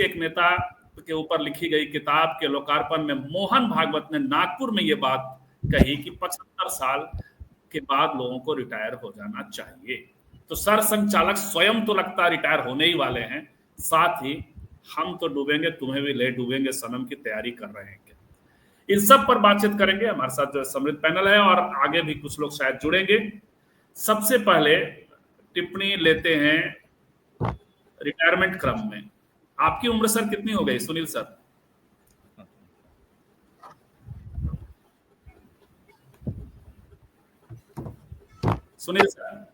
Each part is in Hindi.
एक नेता के ऊपर लिखी गई किताब के लोकार्पण में मोहन भागवत ने नागपुर में ये बात कही कि 75 साल के बाद लोगों को रिटायर हो जाना चाहिए। तो सरसंघचालक स्वयं तो लगता रिटायर होने ही वाले हैं, साथ ही हम तो डूबेंगे तुम्हें भी ले डूबेंगे सनम की तैयारी कर रहे हैं। इन सब पर बातचीत करेंगे। हमारे साथ जो समृद्ध पैनल है और आगे भी कुछ लोग शायद जुड़ेंगे। सबसे पहले टिप्पणी लेते हैं रिटायरमेंट क्रम में। आपकी उम्र सर कितनी हो गई सुनील सर? सुनील सर।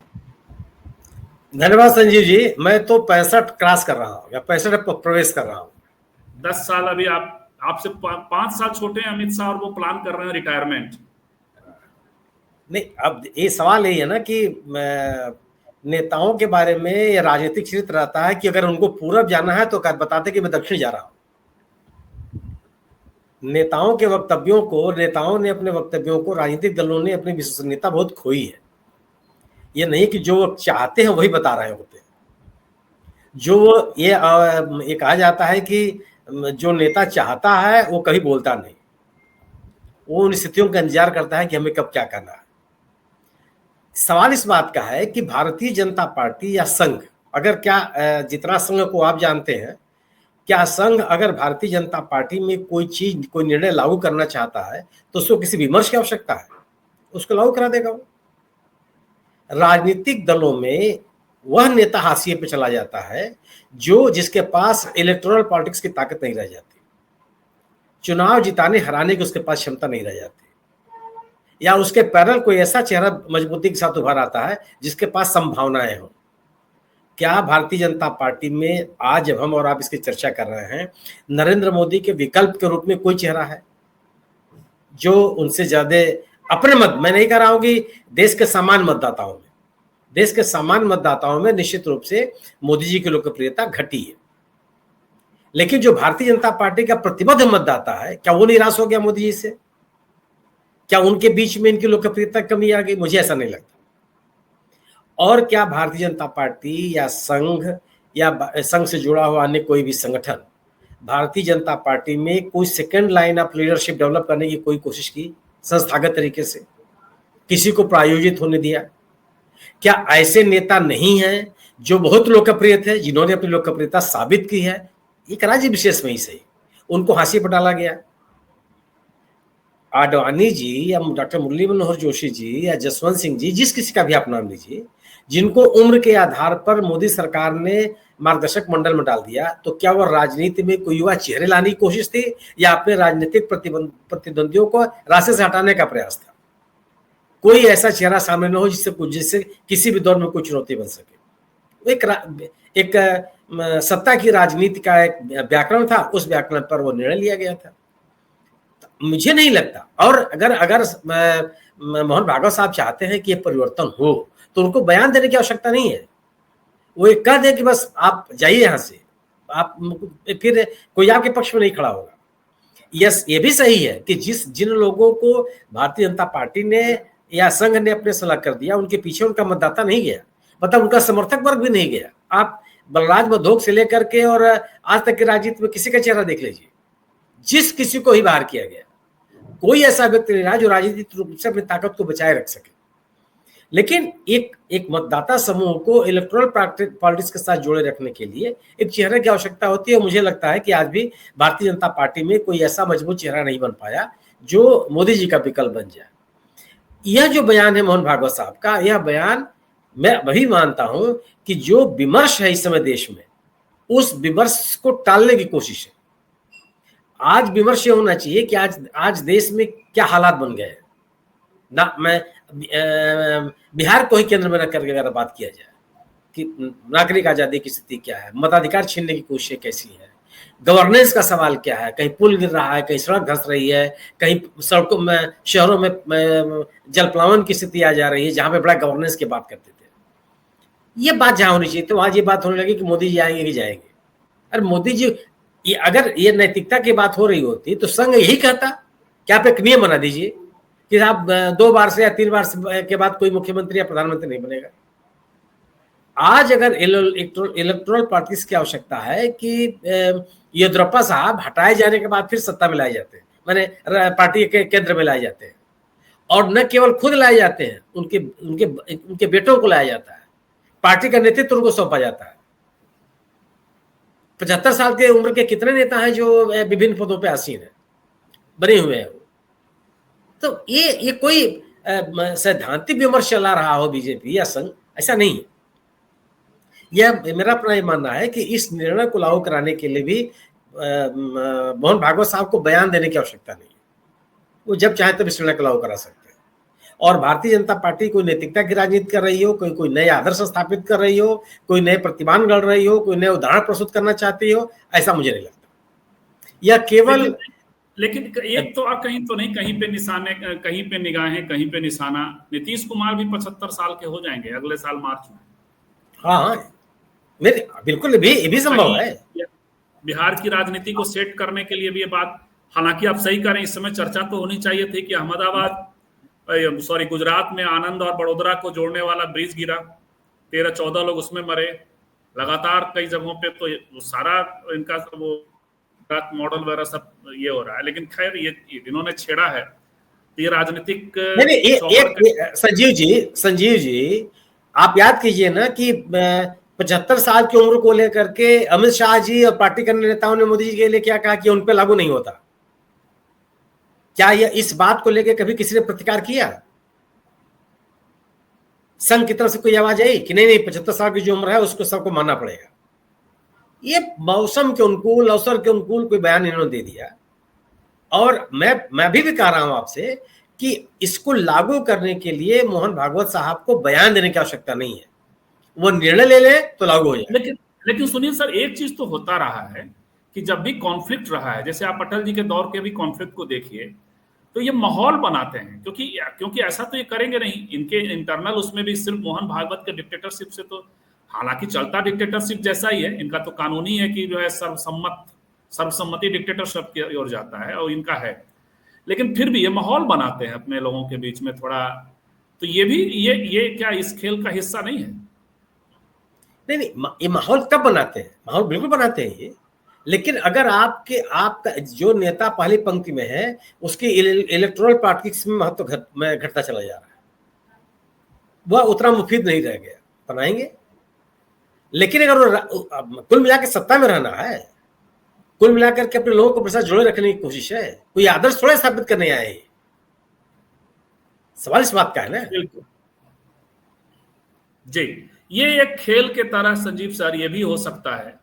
धन्यवाद संजीव जी। मैं तो 65 क्रॉस कर रहा हूँ या 65 प्रवेश कर रहा हूँ। 10 साल अभी आपसे 5 साल छोटे हैं अमित शाह और वो प्लान कर रहे हैं रिटायरमेंट। नहीं, अब ये सवाल यही है ना कि नेताओं के बारे में या राजनीतिक चरित्र रहता है कि अगर उनको पूरब जाना है तो बताते कि मैं दक्षिण जा रहा हूँ। नेताओं के वक्तव्यों को, नेताओं ने अपने वक्तव्यों को, राजनीतिक दलों ने अपनी विश्वसनीयता बहुत खोई है। ये नहीं कि जो चाहते हैं वही बता रहे होते हैं। जो ये कहा जाता है कि जो नेता चाहता है वो कभी बोलता नहीं, वो उन स्थितियों का इंतजार करता है कि हमें कब क्या करना है। सवाल इस बात का है कि भारतीय जनता पार्टी या संघ, अगर क्या जितना संघ को आप जानते हैं, क्या संघ अगर भारतीय जनता पार्टी में कोई चीज, कोई निर्णय लागू करना चाहता है तो उसको किसी विमर्श की आवश्यकता है, उसको लागू करा देगा वो। राजनीतिक दलों में वह नेता हाशिए पे चला जाता है जिसके पास इलेक्टोरल पॉलिटिक्स की ताकत नहीं रह जाती, चुनाव जिताने हराने की उसके पास क्षमता नहीं रह जाती, या उसके पैरल कोई ऐसा चेहरा मजबूती के साथ उभर आता है जिसके पास संभावनाएं हो। क्या भारतीय जनता पार्टी में आज जब हम और आप इसकी चर्चा कर रहे हैं, नरेंद्र मोदी के विकल्प के रूप में कोई चेहरा है जो उनसे ज्यादा अपने मत, मैं नहीं कह रहा हूं कि देश के सामान्य मतदाताओं में, देश के सामान्य मतदाताओं में निश्चित रूप से मोदी जी की लोकप्रियता घटी है, लेकिन जो भारतीय जनता पार्टी का प्रतिबद्ध मतदाता है, क्या वो निराश हो गया मोदी जी से? क्या उनके बीच में इनकी लोकप्रियता कमी आ गई? मुझे ऐसा नहीं लगता। और क्या भारतीय जनता पार्टी या संघ या संघ से जुड़ा हुआ अन्य कोई भी संगठन भारतीय जनता पार्टी में कोई second line of leadership develop करने की कोई कोशिश की संस्थागत तरीके से? किसी को प्रायोजित होने दिया? क्या ऐसे नेता नहीं हैं जो बहुत लोकप्रिय थे, जिन्होंने अपनी लोकप्रियता साबित की है? एक राज्य विशेष में ही सही, उनको हाशिए पर डाला गया। आडवाणी जी या डॉक्टर मुरली मनोहर जोशी जी या जसवंत सिंह जी, जिस किसी का भी आप नाम लीजिए, जिनको उम्र के आधार पर मोदी सरकार ने मार्गदर्शक मंडल में डाल दिया, तो क्या वह राजनीति में कोई युवा चेहरे लाने की कोशिश थी या अपने राजनीतिक प्रतिद्वंदियों को रास्ते से हटाने का प्रयास था? कोई ऐसा चेहरा सामने न हो जिससे किसी भी दौर में कोई चुनौती बन सके। एक सत्ता की राजनीति का एक व्याकरण था, उस व्याकरण पर वो निर्णय लिया गया था। मुझे नहीं लगता। और अगर मोहन भागवत साहब चाहते हैं कि ये परिवर्तन हो तो उनको बयान देने की आवश्यकता नहीं है। वो एक कह दे कि बस आप जाइए यहाँ से, आप फिर कोई आपके पक्ष में नहीं खड़ा होगा। यस, ये भी सही है कि जिन लोगों को भारतीय जनता पार्टी ने या संघ ने अपने सलाह कर दिया, उनके पीछे उनका मतदाता नहीं गया, मतलब उनका समर्थक वर्ग भी नहीं गया। आप बलराज मधोक से लेकर के और आज तक के राजनीति में किसी का चेहरा देख लीजिए, जिस किसी को ही बाहर किया गया, कोई ऐसा व्यक्ति नहीं रहा जो राजनीतिक रूप से अपनी ताकत को बचाए रख सके। लेकिन एक मतदाता समूह को इलेक्टोरल पॉलिटिक्स के साथ जोड़े रखने के लिए एक चेहरे की आवश्यकता होती है। मुझे लगता है कि आज भी भारतीय जनता पार्टी में कोई ऐसा मजबूत चेहरा नहीं बन पाया जो मोदी जी का विकल्प बन जाए। यह जो बयान है मोहन भागवत साहब का, यह बयान मैं वही मानता हूं कि जो विमर्श है इस समय देश में, उस विमर्श को टालने की कोशिश है। आज विमर्श ये होना चाहिए कि आज देश में क्या हालात बन गए हैं ना। मैं बिहार को ही केंद्र में रख करके अगर बात किया जाए कि नागरिक आजादी की स्थिति क्या है, मताधिकार छीनने की कोशिश कैसी है, गवर्नेंस का सवाल क्या है, कहीं पुल गिर रहा है, कहीं सड़क धंस रही है, कहीं सड़कों में, शहरों में जल प्लावन की स्थिति आ जा रही है, जहां पे बड़ा गवर्नेंस की बात करते थे। ये बात जहां होनी चाहिए, तो आज ये बात होने लगी कि मोदी जी आएंगे कि जाएंगे। अरे मोदी जी, अगर ये नैतिकता की बात हो रही होती तो संघ यही कहता कि आप एक नियम बना दीजिए कि आप 2 बार से या 3 बार के बाद कोई मुख्यमंत्री या प्रधानमंत्री नहीं बनेगा। आज अगर इलेक्टोरल पार्टीज की आवश्यकता है कि येदियुरप्पा साहब हटाए जाने के बाद फिर सत्ता में लाए जाते हैं, माने पार्टी के केंद्र में लाए जाते हैं, और न केवल खुद लाए जाते हैं, उनके उनके उनके बेटों को लाया जाता है, पार्टी का नेतृत्व उनको सौंपा जाता है। 75 साल के उम्र के कितने नेता हैं जो विभिन्न पदों पे आसीन है, बने हुए हैं। तो ये कोई सैद्धांतिक विमर्श चला रहा हो बीजेपी या संघ, ऐसा नहीं है। यह मेरा अपना ये मानना है कि इस निर्णय को लागू कराने के लिए भी मोहन भागवत साहब को बयान देने की आवश्यकता नहीं है। वो जब चाहे तब इस निर्णय को लागू करा सकते हैं। और भारतीय जनता पार्टी कोई नैतिकता की राजनीति कर रही हो, कोई नए आदर्श स्थापित कर रही हो, कोई नए प्रतिमान गढ़ रही हो, कोई नए उदाहरण प्रस्तुत करना चाहती हो, ऐसा मुझे नहीं लगता। यह केवल लेकिन एक तो आप कहीं तो नहीं, कहीं पे निशाने, कहीं पे निगाहें, कहीं पे निशाना। नीतीश कुमार भी 75 साल के हो जाएंगे अगले साल मार्च में। हाँ, मेरे बिल्कुल ये भी संभव है। बिहार की राजनीति को सेट करने के लिए भी ये बात, हालांकि आप सही करें, इस समय चर्चा तो होनी चाहिए थी कि गुजरात में आनंद और बड़ोदरा को जोड़ने वाला ब्रिज गिरा, 13-14 लोग उसमें मरे। लगातार कई जगहों पे तो सारा इनका वो मॉडल वगैरह सब ये हो रहा है। लेकिन खैर ये इन्होंने छेड़ा है, तो ये राजनीतिक संजीव जी आप याद कीजिए ना कि 75 साल की उम्र को लेकर के अमित शाह जी और पार्टी के नेताओं ने मोदी जी के लिए क्या कहा कि उन पे लागू नहीं होता। क्या यह इस बात को लेकर कभी किसी ने प्रतिकार किया? संघ की तरफ से कोई आवाज आई कि नहीं 75 साल की जो उम्र है उसको सबको मानना पड़ेगा? ये मौसम के अनुकूल, अवसर के अनुकूल कोई बयान इन्होंने दे दिया। और मैं भी कह रहा हूं आपसे कि इसको लागू करने के लिए मोहन भागवत साहब को बयान देने की आवश्यकता नहीं है, वो निर्णय ले ले तो लागू हो जाए। लेकिन सुनिए सर, एक चीज तो होता रहा है कि जब भी कॉन्फ्लिक्ट रहा है, जैसे आप अटल जी के दौर के भी कॉन्फ्लिक्ट को देखिए, तो ये माहौल बनाते हैं। क्योंकि ऐसा तो ये करेंगे नहीं, इनके इंटरनल उसमें भी सिर्फ मोहन भागवत के डिक्टेटरशिप से तो, हालांकि चलता डिक्टेटरशिप जैसा ही है, इनका तो कानूनी है कि जो है सर्वसम्मति डिक्टेटरशिप की ओर जाता है, और इनका है। लेकिन फिर भी ये माहौल बनाते हैं अपने लोगों के बीच में थोड़ा, तो ये भी ये क्या इस खेल का हिस्सा नहीं है? नहीं, ये माहौल कब बनाते हैं? माहौल बिल्कुल बनाते हैं ये। लेकिन अगर आपका जो नेता पहली पंक्ति में है उसकी इलेक्टोरल पार्टिक्स में महत्व घटता चला जा रहा है, वह उतना मुफीद नहीं रह गया, बनाएंगे। लेकिन अगर कुल मिला के सत्ता में रहना है, कुल मिलाकर के अपने लोगों को अपने साथ जोड़े रखने की कोशिश है, कोई आदर्श थोड़े स्थापित करने आए। सवाल इस बात का है ना। बिल्कुल जी, ये एक खेल के तरह संजीव सर ये भी हो सकता है